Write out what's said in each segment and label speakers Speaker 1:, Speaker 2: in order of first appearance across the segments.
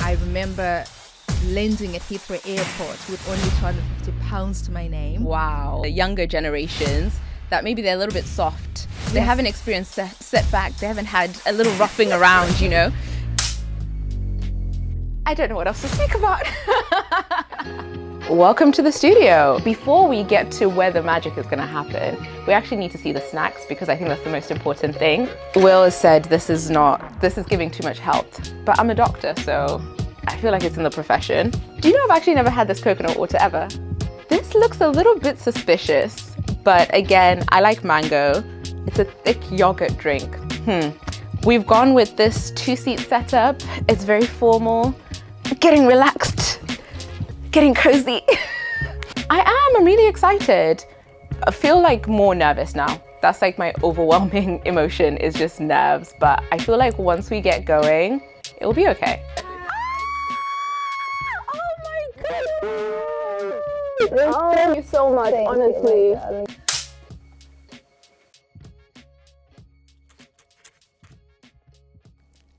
Speaker 1: I remember landing at Heathrow Airport with only 250 pounds to my name.
Speaker 2: Wow. The younger generations, that maybe they're a little bit soft. They haven't experienced setback. They haven't had a little roughing around, you know. I don't know what else to speak about. Welcome to the studio. Before we get to where the magic is going to happen, we actually need to see the snacks because I think that's the most important thing. Will has said this is giving too much health, but I'm a doctor, so I feel like it's in the profession. Do you know I've actually never had this coconut water ever? This looks a little bit suspicious, but again, I like mango. It's a thick yogurt drink. We've gone with this 2-seat setup. It's very formal, getting relaxed, getting cozy. I'm really excited. I feel like more nervous now. That's like my overwhelming emotion is just nerves, but I feel like once we get going, it'll be okay. Oh my goodness! Thank you so much, honestly.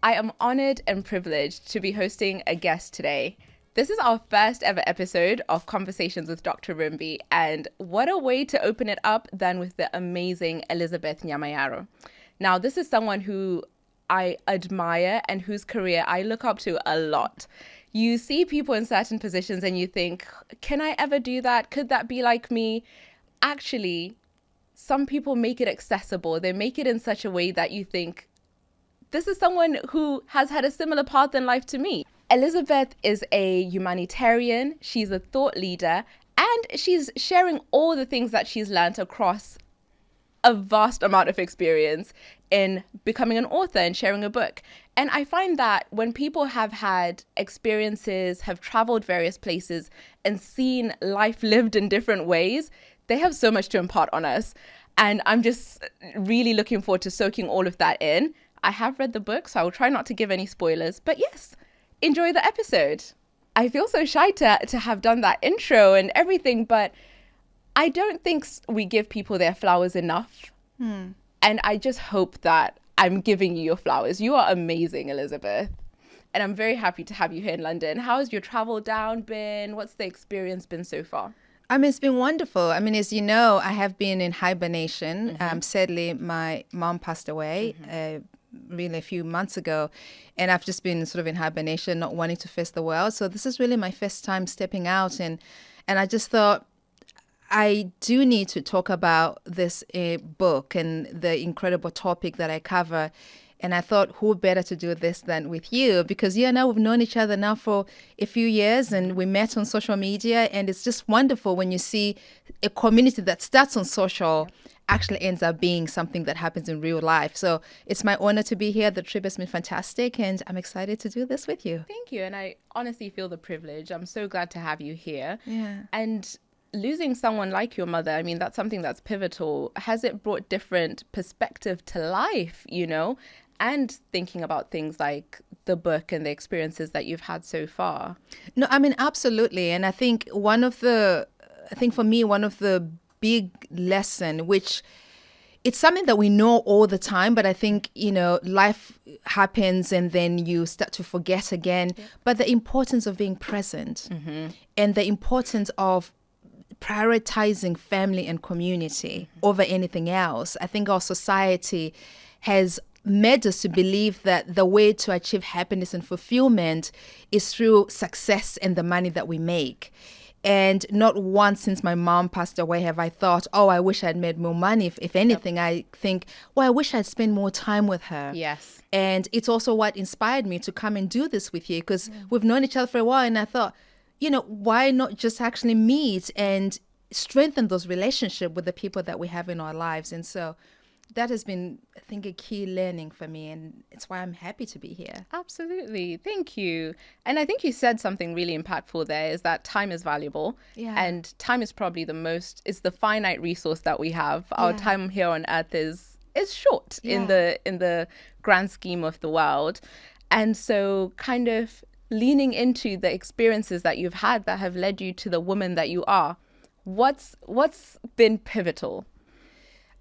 Speaker 2: I am honored and privileged to be hosting a guest today. This is our first ever episode of Conversations with Dr. Rumbi, and what a way to open it up than with the amazing Elizabeth Nyamayaro. Now, this is someone who I admire and whose career I look up to a lot. You see people in certain positions and you think, can I ever do that? Could that be like me? Actually, some people make it accessible. They make it in such a way that you think, this is someone who has had a similar path in life to me. Elizabeth is a humanitarian, she's a thought leader, and she's sharing all the things that she's learned across a vast amount of experience in becoming an author and sharing a book. And I find that when people have had experiences, have traveled various places and seen life lived in different ways, they have so much to impart on us. And I'm just really looking forward to soaking all of that in. I have read the book, so I will try not to give any spoilers, but yes, enjoy the episode. I feel so shy to have done that intro and everything, but I don't think we give people their flowers enough. And I just hope that I'm giving you your flowers. You are amazing, Elizabeth. And I'm very happy to have you here in London. How has your travel down been? What's the experience been so far?
Speaker 1: I mean, it's been wonderful. I mean, as you know, I have been in hibernation. Sadly, my mom passed away really a few months ago, and I've just been sort of in hibernation, not wanting to face the world. So this is really my first time stepping out, and I just thought I do need to talk about this book and the incredible topic that I cover. And I thought, who better to do this than with you? Because you and I, we've known each other now for a few years, and we met on social media. And it's just wonderful when you see a community that starts on social actually ends up being something that happens in real life. So it's my honor to be here. The trip has been fantastic, and I'm excited to do this with you.
Speaker 2: Thank you. And I honestly feel the privilege. I'm so glad to have you here.
Speaker 1: Yeah.
Speaker 2: And losing someone like your mother, I mean, that's something that's pivotal. Has it brought different perspective to life, you know? And thinking about things like the book and the experiences that you've had so far.
Speaker 1: No, I mean, absolutely. And I think for me, one of the big lesson, which it's something that we know all the time, but I think, you know, life happens and then you start to forget again. Yeah. But the importance of being present and the importance of prioritizing family and community over anything else. I think our society has made us to believe that the way to achieve happiness and fulfillment is through success and the money that we make. And not once since my mom passed away have I thought, oh, I wish I'd made more money. If anything, I think, well, I wish I'd spent more time with her.
Speaker 2: Yes.
Speaker 1: And it's also what inspired me to come and do this with you, because we've known each other for a while. And I thought, you know, why not just actually meet and strengthen those relationships with the people that we have in our lives? And so that has been, I think, a key learning for me, and it's why I'm happy to be here.
Speaker 2: Absolutely. Thank you. And I think you said something really impactful there, is that time is valuable.
Speaker 1: Yeah.
Speaker 2: And time is probably it's the finite resource that we have. Our time here on earth is short in the grand scheme of the world. And so kind of leaning into the experiences that you've had that have led you to the woman that you are, what's been pivotal?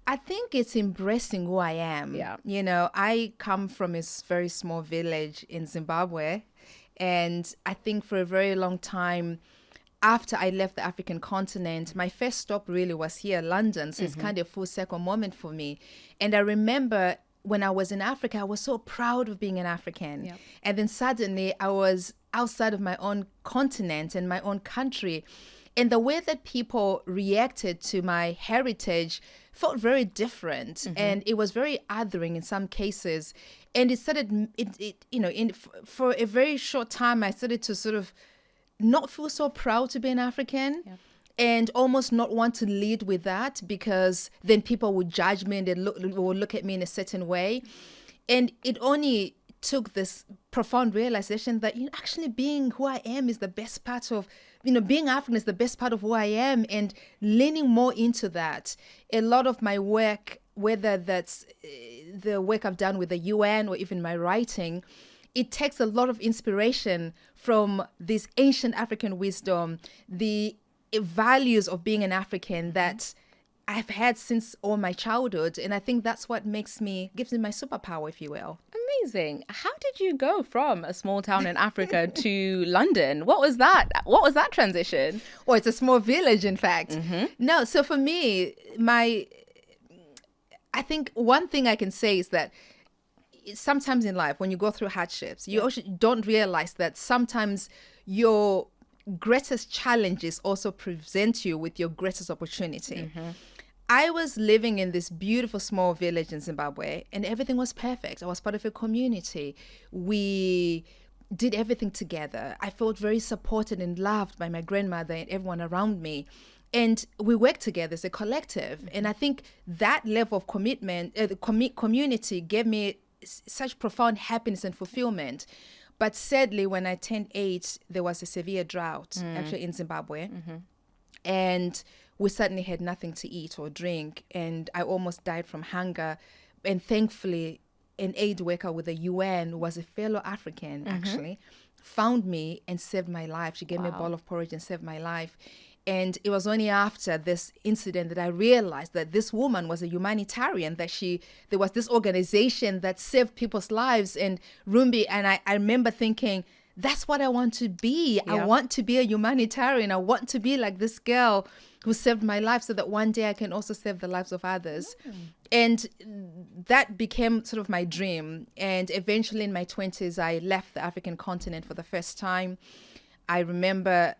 Speaker 1: I think it's embracing who I am.
Speaker 2: Yeah.
Speaker 1: You know, I come from a very small village in Zimbabwe, And I think for a very long time, after I left the African continent, my first stop really was here, London. So it's kind of a full circle moment for me. And I remember when I was in Africa, I was so proud of being an African.
Speaker 2: Yep.
Speaker 1: And then suddenly I was outside of my own continent and my own country. And the way that people reacted to my heritage felt very different. And it was very othering in some cases. And it started, for a very short time, I started to sort of not feel so proud to be an African.
Speaker 2: Yep.
Speaker 1: And almost not want to lead with that, because then people would judge me and they will look at me in a certain way. And it only took this profound realization that actually being who I am is the best part of, being African is the best part of who I am, and leaning more into that. A lot of my work, whether that's the work I've done with the UN or even my writing, it takes a lot of inspiration from this ancient African wisdom, the values of being an African that I've had since all my childhood. And I think that's what gives me my superpower, if you will.
Speaker 2: Amazing. How did you go from a small town in Africa to London? What was that? What was that transition?
Speaker 1: Oh, it's a small village, in fact. No, so for me, I think one thing I can say is that sometimes in life, when you go through hardships, you also don't realize that sometimes your greatest challenges also present you with your greatest opportunity. I was living in this beautiful small village in Zimbabwe, and everything was perfect. I was part of a community. We did everything together. I felt very supported and loved by my grandmother and everyone around me. And we worked together as a collective. And I think that level of commitment, community gave me such profound happiness and fulfillment. But sadly, when I turned 8, there was a severe drought actually in Zimbabwe. And we suddenly had nothing to eat or drink. And I almost died from hunger. And thankfully, an aid worker with the UN, who was a fellow African, actually, found me and saved my life. She gave me a bowl of porridge and saved my life. And it was only after this incident that I realized that this woman was a humanitarian, that there was this organization that saved people's lives. And Rumbi, and I remember thinking, that's what I want to be. I want to be a humanitarian. I want to be like this girl who saved my life, so that one day I can also save the lives of others. And that became sort of my dream. And eventually in my 20s, I left the African continent for the first time. I remember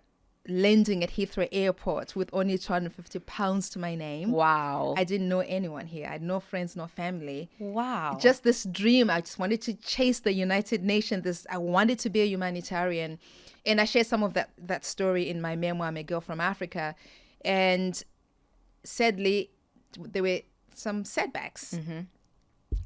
Speaker 1: landing at Heathrow Airport with only 250 pounds to my name.
Speaker 2: Wow.
Speaker 1: I didn't know anyone here. I had no friends, no family.
Speaker 2: Wow.
Speaker 1: Just this dream. I just wanted to chase the United Nations. I wanted to be a humanitarian. And I share some of that story in my memoir, I'm a Girl from Africa. And sadly, there were some setbacks.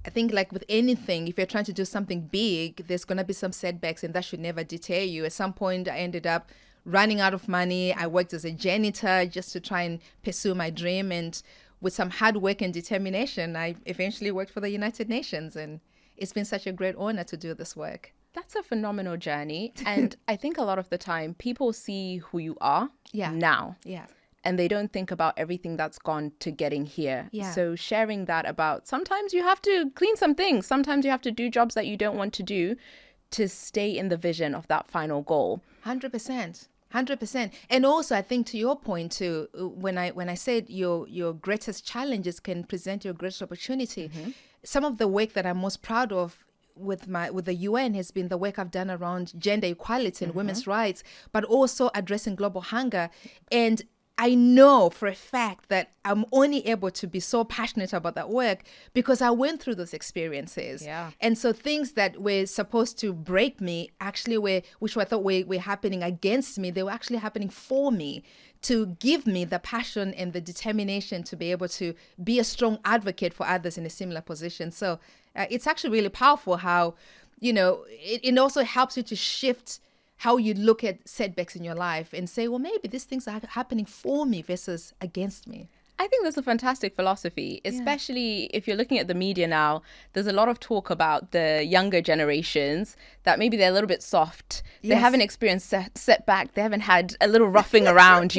Speaker 1: I think like with anything, if you're trying to do something big, there's going to be some setbacks, and that should never deter you. At some point, I ended up running out of money. I worked as a janitor just to try and pursue my dream. And with some hard work and determination, I eventually worked for the United Nations. And it's been such a great honor to do this work.
Speaker 2: That's a phenomenal journey. And I think a lot of the time people see who you are now.
Speaker 1: Yeah.
Speaker 2: And they don't think about everything that's gone to getting here.
Speaker 1: Yeah.
Speaker 2: So sharing that about sometimes you have to clean some things. Sometimes you have to do jobs that you don't want to do to stay in the vision of that final goal.
Speaker 1: 100%. 100%. And also, I think to your point too, when I said your greatest challenges can present your greatest opportunity, some of the work that I'm most proud of with the UN has been the work I've done around gender equality and women's rights, but also addressing global hunger. And I know for a fact that I'm only able to be so passionate about that work because I went through those experiences.
Speaker 2: Yeah.
Speaker 1: And so things that were supposed to break me actually which I thought were happening against me, they were actually happening for me, to give me the passion and the determination to be able to be a strong advocate for others in a similar position. So it's actually really powerful how, it also helps you to shift how you look at setbacks in your life and say, well, maybe these things are happening for me versus against me.
Speaker 2: I think that's a fantastic philosophy, especially if you're looking at the media now. There's a lot of talk about the younger generations that maybe they're a little bit soft. They haven't experienced setback. They haven't had a little roughing around,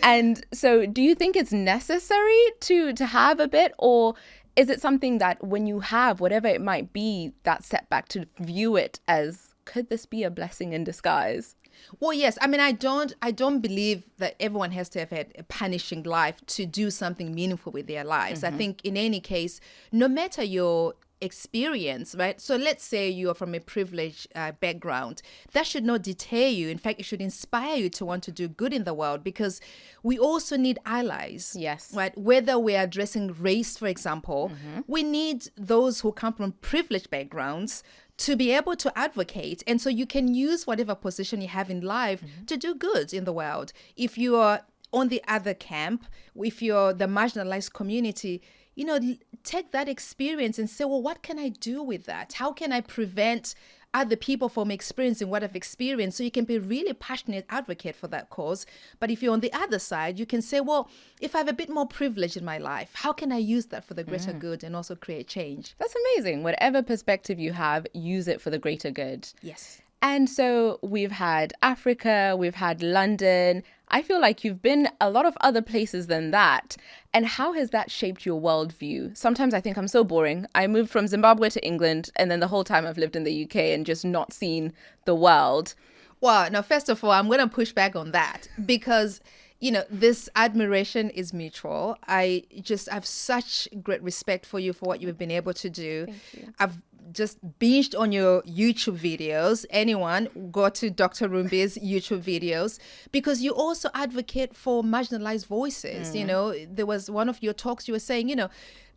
Speaker 2: And so do you think it's necessary to have a bit, or is it something that when you have whatever it might be, that setback, to view it as could this be a blessing in disguise?
Speaker 1: Well, yes. I mean, I don't believe that everyone has to have had a punishing life to do something meaningful with their lives. I think in any case, no matter your experience, right? So let's say you are from a privileged background. That should not deter you. In fact, it should inspire you to want to do good in the world, because we also need allies.
Speaker 2: Yes.
Speaker 1: Right? Whether we're addressing race, for example, we need those who come from privileged backgrounds to be able to advocate. And so you can use whatever position you have in life to do good in the world. If you are on the other camp, if you're the marginalized community, you know, take that experience and say, well, what can I do with that? How can I prevent other people from experiencing what I've experienced? So you can be a really passionate advocate for that cause. But if you're on the other side, you can say, well, if I have a bit more privilege in my life, how can I use that for the greater good and also create change?
Speaker 2: That's amazing. Whatever perspective you have, use it for the greater good.
Speaker 1: Yes.
Speaker 2: And so we've had Africa, we've had London. I feel like you've been a lot of other places than that. And how has that shaped your worldview? Sometimes I think I'm so boring. I moved from Zimbabwe to England, and then the whole time I've lived in the UK and just not seen the world.
Speaker 1: Well, now, first of all, I'm going to push back on that, because you know, this admiration is mutual. I have such great respect for you for what you've been able to do.
Speaker 2: Thank you.
Speaker 1: I've just binged on your YouTube videos. Anyone, go to Dr. Rumbi's YouTube videos, because you also advocate for marginalized voices. You know, there was one of your talks, you were saying, you know,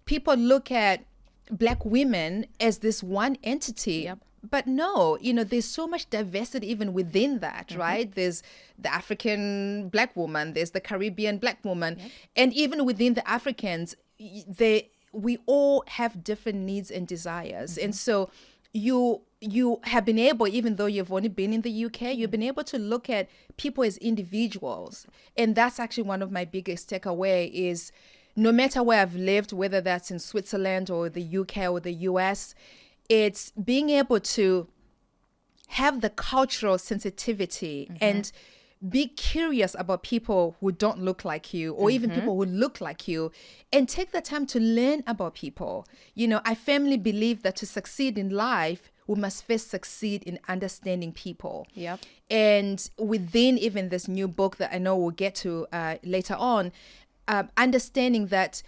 Speaker 1: people look at Black women as this one entity.
Speaker 2: Yep.
Speaker 1: But no, you know, there's so much diversity even within that, right? There's the African Black woman, there's the Caribbean Black woman. Yep. And even within the Africans, we all have different needs and desires. And so you have been able, even though you've only been in the UK, you've been able to look at people as individuals. And that's actually one of my biggest takeaway is, no matter where I've lived, whether that's in Switzerland or the UK or the US, it's being able to have the cultural sensitivity and be curious about people who don't look like you, or even people who look like you, and take the time to learn about people. You know, I firmly believe that to succeed in life, we must first succeed in understanding people.
Speaker 2: Yep.
Speaker 1: And within even this new book that I know we'll get to later on, understanding that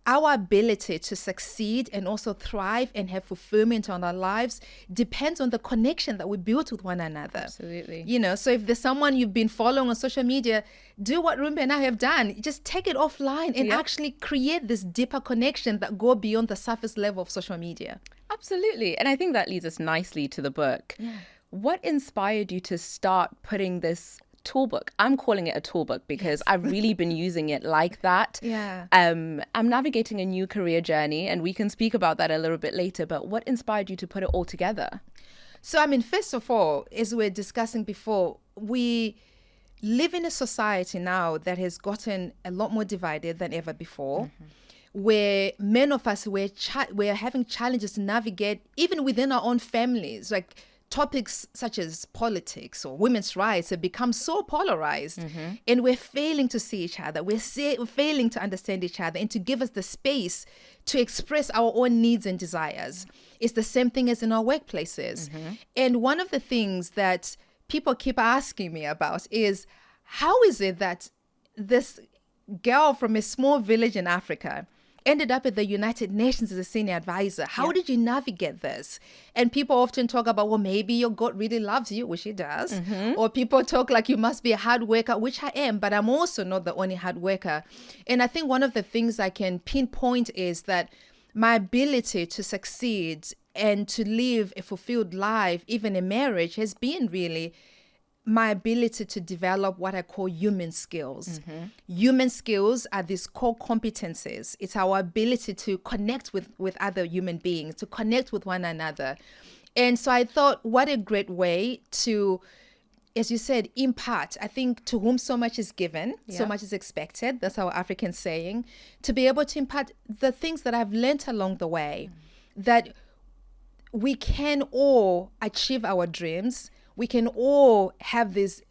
Speaker 1: our ability to succeed and also thrive and have fulfillment on our lives depends on the connection that we build with one another.
Speaker 2: Absolutely.
Speaker 1: You know, so if there's someone you've been following on social media, do what Rumbi and I have done. Just take it offline and actually create this deeper connection that go beyond the surface level of social media.
Speaker 2: Absolutely. And I think that leads us nicely to the book. Yeah. What inspired you to start putting this toolbook? I'm calling it a toolbook because I've really been using it like that.
Speaker 1: Yeah.
Speaker 2: I'm navigating a new career journey, and we can speak about that a little bit later, but what inspired you to put it all together?
Speaker 1: So, I mean, first of all, as we were discussing before, we live in a society now that has gotten a lot more divided than ever before, where many of us, we're having challenges to navigate even within our own families. Like, topics such as politics or women's rights have become so polarized, and we're failing to see each other. We're failing to understand each other and to give us the space to express our own needs and desires. It's the same thing as in our workplaces. And one of the things that people keep asking me about is, how is it that this girl from a small village in Africa ended up at the United Nations as a senior advisor? How did you navigate this? And people often talk about, well, maybe your God really loves you, which he does. Or people talk like you must be a hard worker, which I am, but I'm also not the only hard worker. And I think one of the things I can pinpoint is that my ability to succeed and to live a fulfilled life, even in marriage, has been really my ability to develop what I call human skills. Human skills are these core competencies. It's our ability to connect with other human beings, to connect with one another. And so I thought, what a great way to, as you said, impart. I think to whom so much is given, so much is expected. That's our African saying. To be able to impart the things that I've learned along the way, that we can all achieve our dreams. We can all have this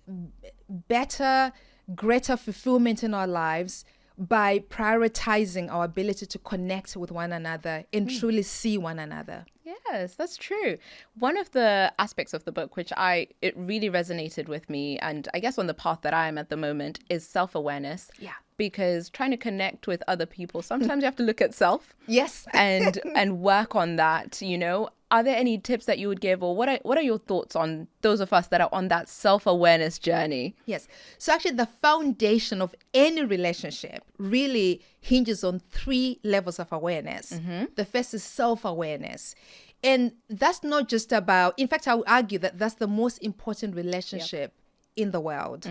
Speaker 1: better, greater fulfillment in our lives by prioritizing our ability to connect with one another and truly see one another.
Speaker 2: Yeah, Yes, that's true. One of the aspects of the book, it really resonated with me, and I guess on the path that I am at the moment, is self-awareness.
Speaker 1: Yeah.
Speaker 2: Because trying to connect with other people, sometimes you have to look at self.
Speaker 1: Yes.
Speaker 2: and work on that, Are there any tips that you would give, or what are your thoughts on those of us that are on that self-awareness journey?
Speaker 1: Yes. So actually the foundation of any relationship really hinges on 3 levels of awareness. The first is self-awareness. And that's not just about, in fact, I would argue that that's the most important relationship in the world.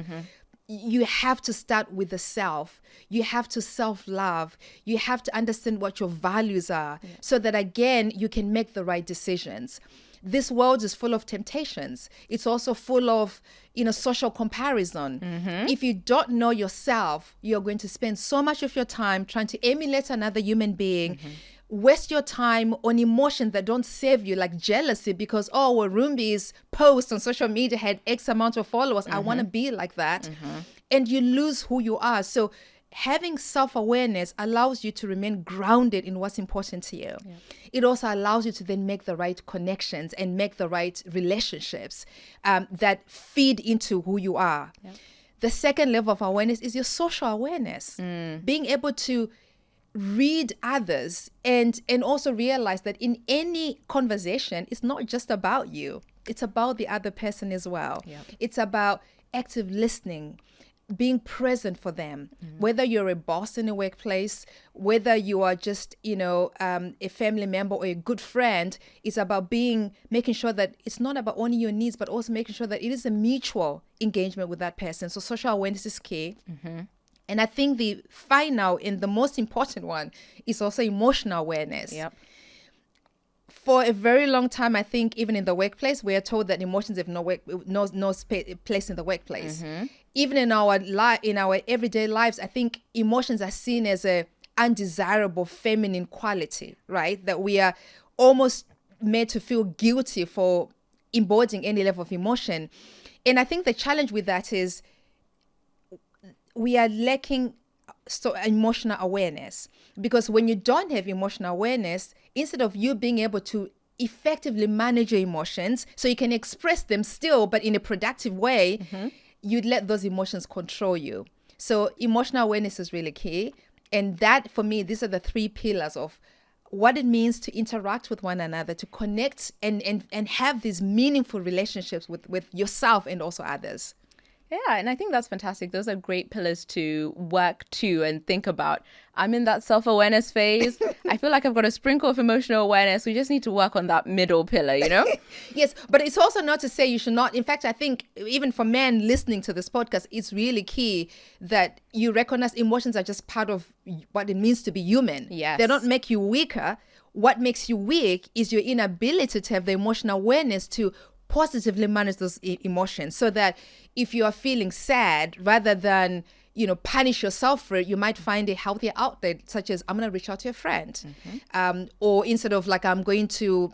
Speaker 1: You have to start with the self. You have to self-love. You have to understand what your values are so that, again, you can make the right decisions. This world is full of temptations. It's also full of, social comparison. If you don't know yourself, you're going to spend so much of your time trying to emulate another human being, waste your time on emotions that don't serve you, like jealousy, because, Rumbi's post on social media had X amount of followers. I want to be like that. And you lose who you are. So having self-awareness allows you to remain grounded in what's important to you. It also allows you to then make the right connections and make the right relationships that feed into who you are. The second level of awareness is your social awareness. Being able to read others and also realize that in any conversation, it's not just about you. It's about the other person as well. It's about active listening, being present for them, whether you're a boss in a workplace, whether you are just, a family member or a good friend. It's about making sure that it's not about only your needs, but also making sure that it is a mutual engagement with that person. So social awareness is key. And I think the final and the most important one is also emotional awareness. For a very long time, I think even in the workplace, we are told that emotions have no place in the workplace. Even in our everyday lives, I think emotions are seen as a undesirable feminine quality, right? That we are almost made to feel guilty for embodying any level of emotion. And I think the challenge with that is we are lacking emotional awareness, because when you don't have emotional awareness, instead of you being able to effectively manage your emotions so you can express them still, but in a productive way, you'd let those emotions control you. So emotional awareness is really key. And that, for me, these are the 3 pillars of what it means to interact with one another, to connect and have these meaningful relationships with yourself and also others.
Speaker 2: Yeah, and I think that's fantastic. Those are great pillars to work to and think about. I'm in that self-awareness phase. I feel like I've got a sprinkle of emotional awareness. We just need to work on that middle pillar,
Speaker 1: Yes, but it's also not to say you should not. In fact, I think even for men listening to this podcast, it's really key that you recognize emotions are just part of what it means to be human.
Speaker 2: Yes.
Speaker 1: They don't make you weaker. What makes you weak is your inability to have the emotional awareness to positively manage those emotions, so that if you are feeling sad, rather than punish yourself for it, you might find a healthier outlet, such as I'm going to reach out to a friend, or instead of I'm going to,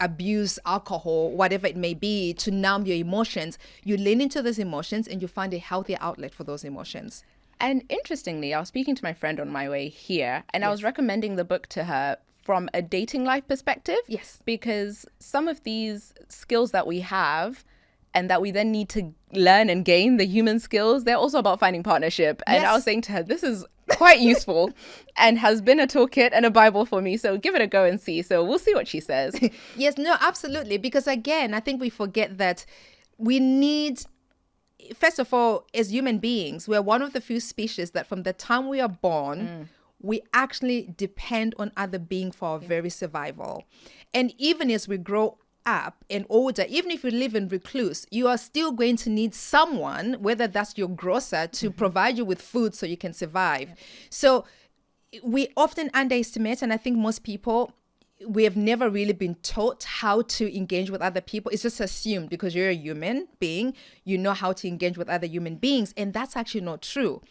Speaker 1: abuse alcohol, whatever it may be, to numb your emotions, you lean into those emotions and you find a healthier outlet for those emotions.
Speaker 2: And interestingly, I was speaking to my friend on my way here, and I was recommending the book to her from a dating life perspective.
Speaker 1: Yes.
Speaker 2: Because some of these skills that we have and that we then need to learn and gain, the human skills, they're also about finding partnership. And I was saying to her, this is quite useful and has been a toolkit and a Bible for me. So give it a go and see. So we'll see what she says.
Speaker 1: Yes, no, absolutely. Because again, I think we forget that we need, first of all, as human beings, we're one of the few species that from the time we are born, we actually depend on other beings for our very survival. And even as we grow up and older, even if you live in recluse, you are still going to need someone, whether that's your grocer, to provide you with food so you can survive. So we often underestimate, and I think most people, we have never really been taught how to engage with other people. It's just assumed because you're a human being, you know how to engage with other human beings. And that's actually not true.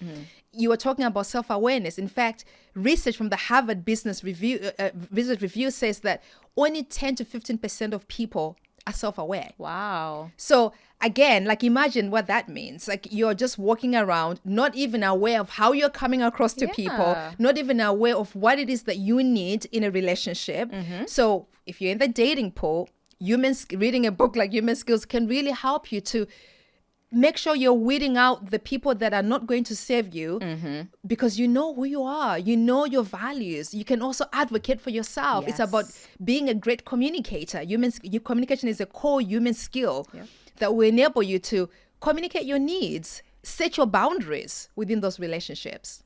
Speaker 1: You were talking about self-awareness. In fact, research from the Harvard Business Review says that only 10 to 15% of people are self-aware.
Speaker 2: Wow.
Speaker 1: So again, like imagine what that means. Like you're just walking around, not even aware of how you're coming across to people, not even aware of what it is that you need in a relationship. So if you're in the dating pool, reading a book like Human Skills can really help you to make sure you're weeding out the people that are not going to serve you, because you know who you are, you know your values. You can also advocate for yourself. It's about being a great communicator. Your communication is a core human skill that will enable you to communicate your needs, set your boundaries within those relationships.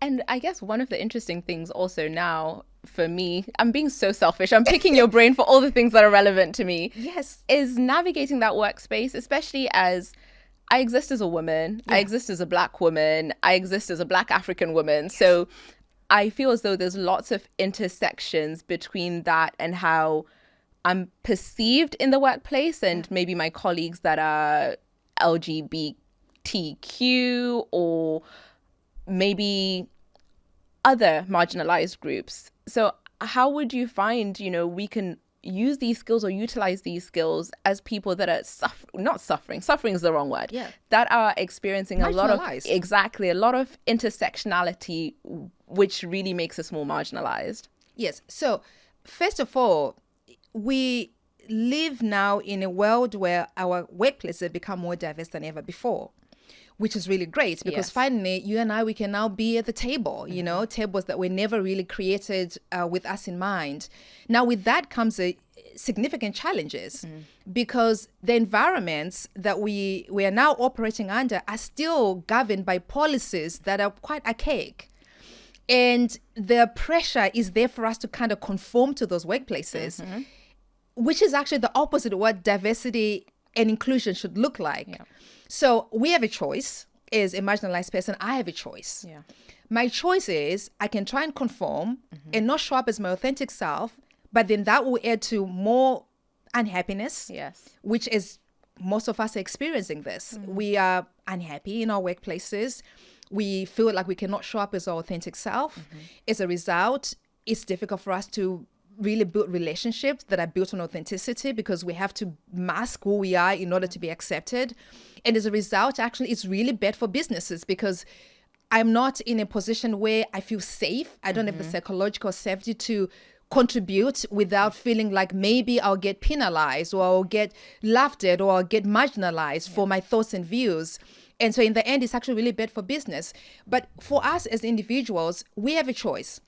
Speaker 2: And I guess one of the interesting things also now for me, I'm being so selfish, I'm picking your brain for all the things that are relevant to me.
Speaker 1: Yes.
Speaker 2: Is navigating that workspace, especially as I exist as a woman, I exist as a Black woman, I exist as a Black African woman. So I feel as though there's lots of intersections between that and how I'm perceived in the workplace and maybe my colleagues that are LGBTQ or maybe other marginalized groups. So how would you find, we can use these skills or utilize these skills as people that are suffering is the wrong word, that are experiencing a lot of intersectionality, which really makes us more marginalized?
Speaker 1: Yes. So first of all, we live now in a world where our workplaces have become more diverse than ever before, which is really great because finally you and I, we can now be at the table, tables that were never really created with us in mind. Now with that comes a significant challenges because the environments that we are now operating under are still governed by policies that are quite archaic. And the pressure is there for us to kind of conform to those workplaces, which is actually the opposite of what diversity and inclusion should look like. Yeah. So we have a choice. As a marginalized person, I have a choice. Yeah. My choice is I can try and conform and not show up as my authentic self, but then that will add to more unhappiness, which is most of us are experiencing this. We are unhappy in our workplaces. We feel like we cannot show up as our authentic self. As a result, it's difficult for us to really build relationships that are built on authenticity because we have to mask who we are in order to be accepted. And as a result, actually, it's really bad for businesses because I'm not in a position where I feel safe. I don't have the psychological safety to contribute without feeling like maybe I'll get penalized or I'll get laughed at or I'll get marginalized for my thoughts and views. And so in the end, it's actually really bad for business. But for us as individuals, we have a choice.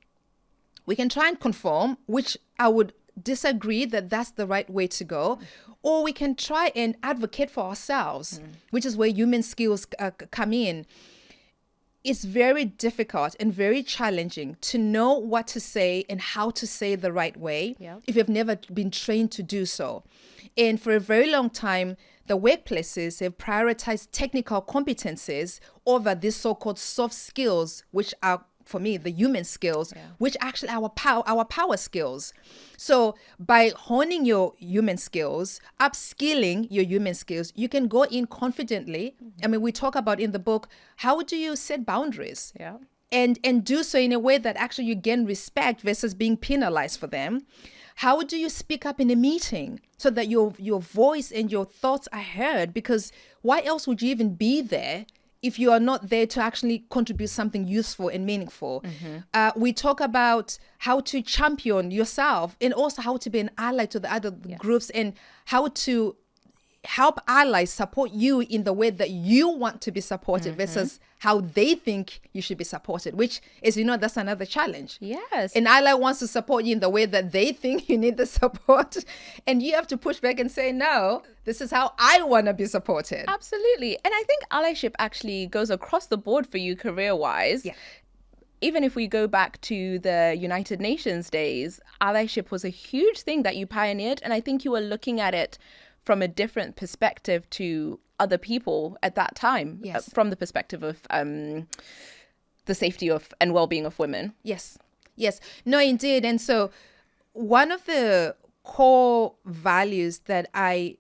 Speaker 1: We can try and conform, which I would disagree that that's the right way to go. Or we can try and advocate for ourselves, which is where human skills come in. It's very difficult and very challenging to know what to say and how to say the right way if you've never been trained to do so. And for a very long time, the workplaces have prioritized technical competencies over these so-called soft skills, which are, for me, the human skills, which actually are our power skills. So by honing your human skills, upskilling your human skills, you can go in confidently. I mean, we talk about in the book, how do you set boundaries? And do so in a way that actually you gain respect versus being penalized for them. How do you speak up in a meeting so that your voice and your thoughts are heard? Because why else would you even be there if you are not there to actually contribute something useful and meaningful? We talk about how to champion yourself and also how to be an ally to the other groups and how to help allies support you in the way that you want to be supported versus how they think you should be supported, which is, that's another challenge.
Speaker 2: Yes.
Speaker 1: An ally wants to support you in the way that they think you need the support. And you have to push back and say, no, this is how I want to be supported.
Speaker 2: Absolutely. And I think allyship actually goes across the board for you career-wise. Yeah. Even if we go back to the United Nations days, allyship was a huge thing that you pioneered. And I think you were looking at it from a different perspective to other people at that time, from the perspective of the safety of and well-being of women.
Speaker 1: Yes. No, indeed. And so one of the core values that I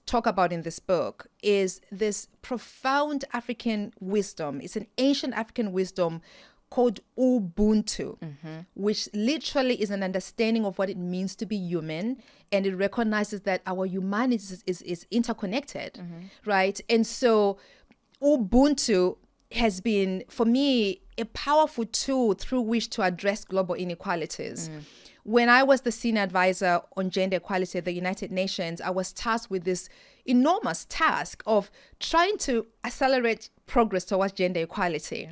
Speaker 1: talk about in this book is this profound African wisdom. It's an ancient African wisdom called Ubuntu, which literally is an understanding of what it means to be human. And it recognizes that our humanity is interconnected, right? And so Ubuntu has been, for me, a powerful tool through which to address global inequalities. When I was the senior advisor on gender equality at the United Nations, I was tasked with this enormous task of trying to accelerate progress towards gender equality.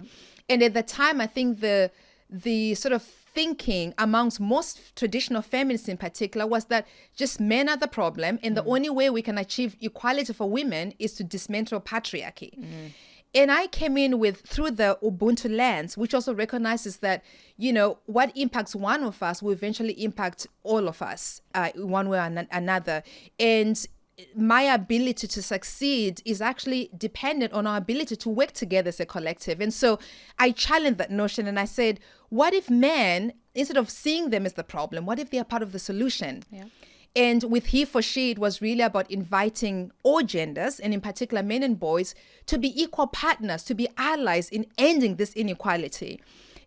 Speaker 1: And at the time, I think the sort of thinking amongst most traditional feminists in particular was that just men are the problem, and the only way we can achieve equality for women is to dismantle patriarchy. And I came in through the Ubuntu lens, which also recognizes that, what impacts one of us will eventually impact all of us one way or another. And my ability to succeed is actually dependent on our ability to work together as a collective. And so I challenged that notion and I said, what if men, instead of seeing them as the problem, what if they are part of the solution? Yeah. And with He for She, it was really about inviting all genders, and in particular men and boys, to be equal partners, to be allies in ending this inequality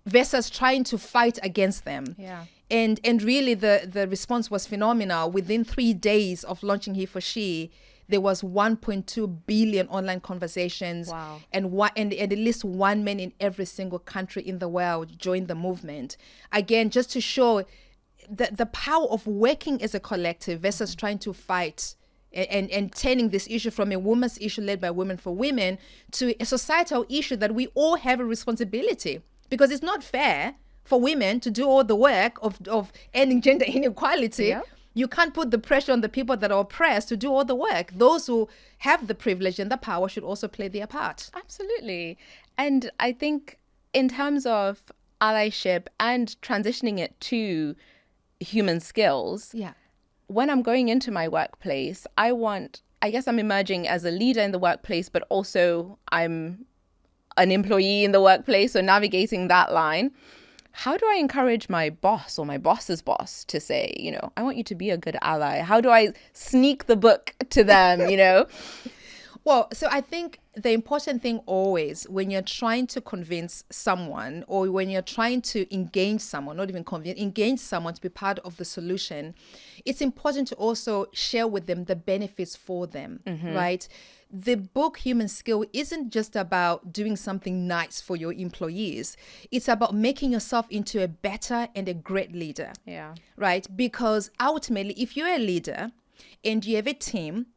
Speaker 1: versus trying to fight against them.
Speaker 2: Yeah.
Speaker 1: And really the response was phenomenal. Within 3 days of launching He for She, there was 1.2 billion online conversations.
Speaker 2: Wow.
Speaker 1: And at least one man in every single country in the world joined the movement. Again, just to show the power of working as a collective versus trying to fight and turning this issue from a woman's issue led by women for women to a societal issue that we all have a responsibility, because it's not fair for women to do all the work of ending gender inequality. Yeah. You can't put the pressure on the people that are oppressed to do all the work. Those who have the privilege and the power should also play their part.
Speaker 2: Absolutely. And I think in terms of allyship and transitioning it to human skills, when I'm going into my workplace, I guess I'm emerging as a leader in the workplace, but also I'm an employee in the workplace, so navigating that line. How do I encourage my boss or my boss's boss to say, I want you to be a good ally? How do I sneak the book to them,
Speaker 1: Well, so I think the important thing always when you're trying to convince someone, or when you're trying to engage someone, not even engage someone to be part of the solution, it's important to also share with them the benefits for them, right? The book Human Skill isn't just about doing something nice for your employees. It's about making yourself into a better and a great leader.
Speaker 2: Yeah.
Speaker 1: Right? Because ultimately, if you're a leader and you have a team,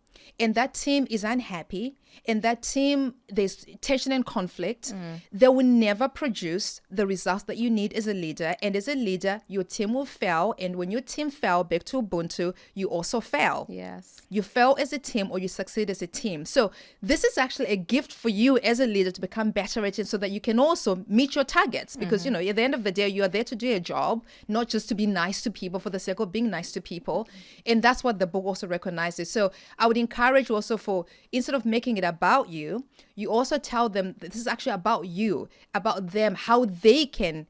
Speaker 1: and that team is unhappy, and that team, there's tension and conflict, they will never produce the results that you need as a leader. And as a leader, your team will fail. And when your team fail, back to Ubuntu, you also fail.
Speaker 2: Yes.
Speaker 1: You fail as a team or you succeed as a team. So this is actually a gift for you as a leader to become better at it, so that you can also meet your targets. Because, at the end of the day, you are there to do a job, not just to be nice to people for the sake of being nice to people. And that's what the book also recognizes. So I would encourage you also instead of making it about you, you also tell them that this is actually about you, about them, how they can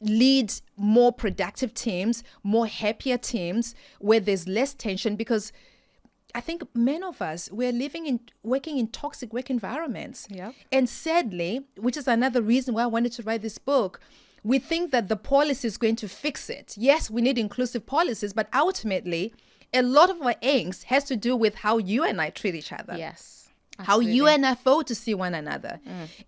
Speaker 1: lead more productive teams, more happier teams where there's less tension. Because I think many of us, we're working in toxic work environments.
Speaker 2: Yep.
Speaker 1: And sadly, which is another reason why I wanted to write this book, we think that the policy is going to fix it. Yes, we need inclusive policies, but ultimately, a lot of our angst has to do with how you and I treat each other.
Speaker 2: Yes.
Speaker 1: How you and I fail to see one another.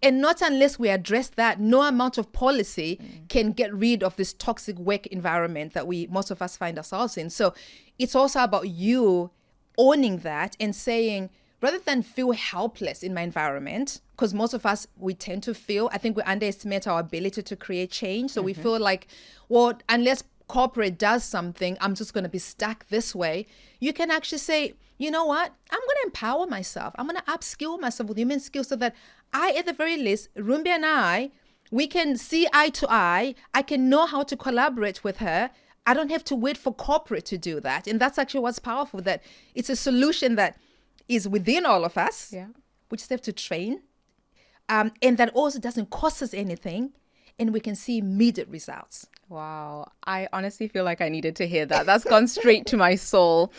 Speaker 1: And not unless we address that, no amount of policy can get rid of this toxic work environment that most of us find ourselves in. So it's also about you owning that and saying, rather than feel helpless in my environment, because most of us, we tend to feel, I think we underestimate our ability to create change. So we feel like, well, unless corporate does something, I'm just going to be stuck this way. You can actually say, you know what? I'm going to empower myself. I'm going to upskill myself with human skills so that at the very least, Rumbi and I, we can see eye to eye. I can know how to collaborate with her. I don't have to wait for corporate to do that. And that's actually what's powerful, that it's a solution that is within all of us.
Speaker 2: Yeah.
Speaker 1: We just have to train. And that also doesn't cost us anything. And we can see immediate results.
Speaker 2: Wow. I honestly feel like I needed to hear that. That's gone straight to my soul.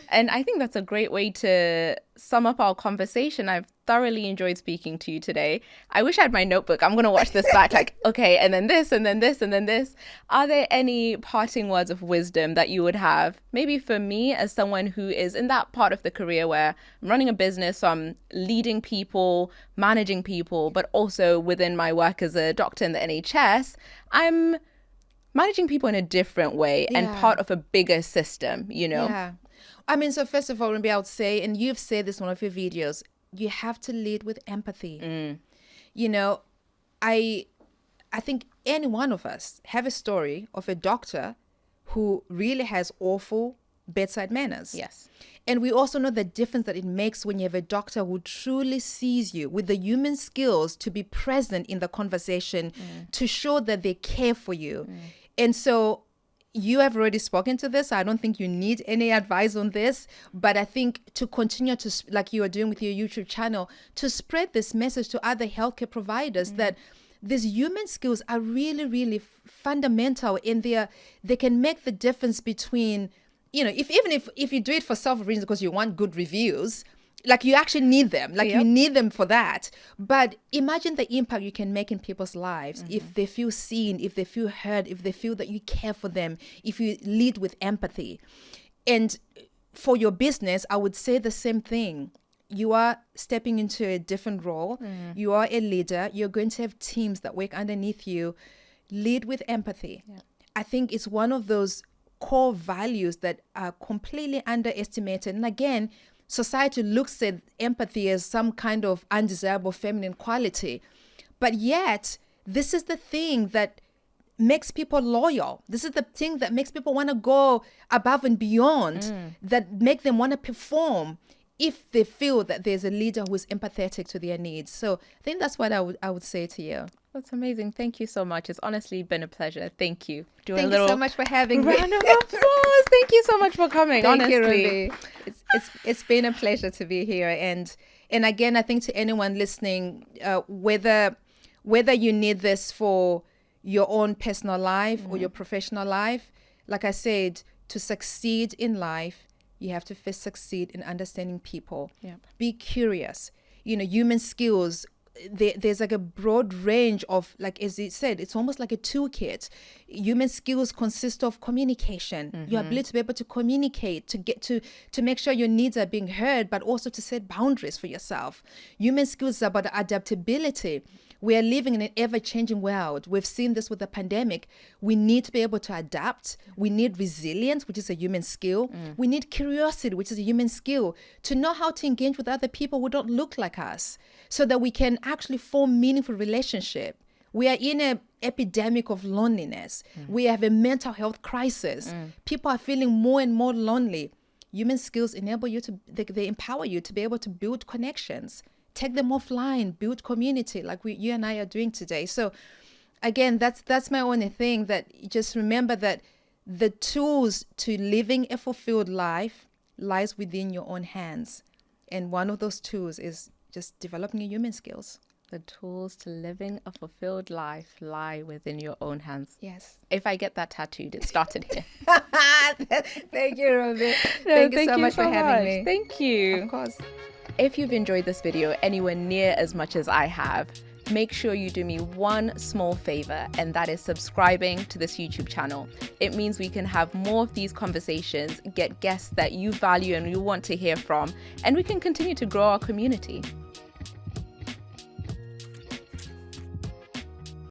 Speaker 2: And I think that's a great way to sum up our conversation. I've thoroughly enjoyed speaking to you today. I wish I had my notebook. I'm going to watch this back like, okay, and then this, and then this, and then this. Are there any parting words of wisdom that you would have? Maybe for me, as someone who is in that part of the career where I'm running a business, so I'm leading people, managing people, but also within my work as a doctor in the NHS, I'm managing people in a different way and part of a bigger system, you know?
Speaker 1: Yeah. I mean, so first of all, Rumbi, I would say, and you've said this in one of your videos, you have to lead with empathy. You know, I think any one of us have a story of a doctor who really has awful bedside manners.
Speaker 2: Yes.
Speaker 1: And we also know the difference that it makes when you have a doctor who truly sees you with the human skills to be present in the conversation, to show that they care for you. And so you have already spoken to this. I don't think you need any advice on this, but I think to continue to, like you are doing with your YouTube channel, to spread this message to other healthcare providers that these human skills are really, really fundamental, and they can make the difference between, you know, if you do it for self reasons because you want good reviews, like you actually need them, like you need them for that. But imagine the impact you can make in people's lives if they feel seen, if they feel heard, if they feel that you care for them, if you lead with empathy. And for your business, I would say the same thing. You are stepping into a different role. You are a leader. You're going to have teams that work underneath you. Lead with empathy. I think it's one of those core values that are completely underestimated. And again, society looks at empathy as some kind of undesirable feminine quality. But yet, this is the thing that makes people loyal. This is the thing that makes people want to go above and beyond, that make them want to perform if they feel that there's a leader who is empathetic to their needs. So I think that's what I would say to you.
Speaker 2: That's amazing. Thank you so much. It's honestly been a pleasure. Thank you.
Speaker 1: Thank you so much for having me.
Speaker 2: Round of applause. Thank you so much for coming.
Speaker 1: Thank you,
Speaker 2: honestly.
Speaker 1: Rumbi. It's been a pleasure to be here. And again, I think to anyone listening, whether you need this for your own personal life or your professional life, like I said, to succeed in life, you have to first succeed in understanding people. Be curious. You know, human skills, there's like a broad range of, like as you said, it's almost like a toolkit. Human skills consist of communication, your ability to be able to communicate, to get to make sure your needs are being heard, but also to set boundaries for yourself. Human skills is about adaptability. We are living in an ever-changing world. We've seen this with the pandemic. We need to be able to adapt. We need resilience, which is a human skill. We need curiosity, which is a human skill, to know how to engage with other people who don't look like us, so that we can actually form meaningful relationship. We are in an epidemic of loneliness. We have a mental health crisis. People are feeling more and more lonely. Human skills enable you to, they empower you to be able to build connections. Take them offline, build community like you and I are doing today. So again, that's my only thing, that just remember that the tools to living a fulfilled life lies within your own hands. And one of those tools is just developing your human skills.
Speaker 2: The tools to living a fulfilled life lie within your own hands.
Speaker 1: Yes.
Speaker 2: If I get that tattooed, it started here.
Speaker 1: Thank you, Rumbi. Thank you so much for having me.
Speaker 2: Thank you.
Speaker 1: Of course.
Speaker 2: If you've enjoyed this video anywhere near as much as I have, make sure you do me one small favor, and that is subscribing to this YouTube channel. It means we can have more of these conversations, get guests that you value and you want to hear from, and we can continue to grow our community.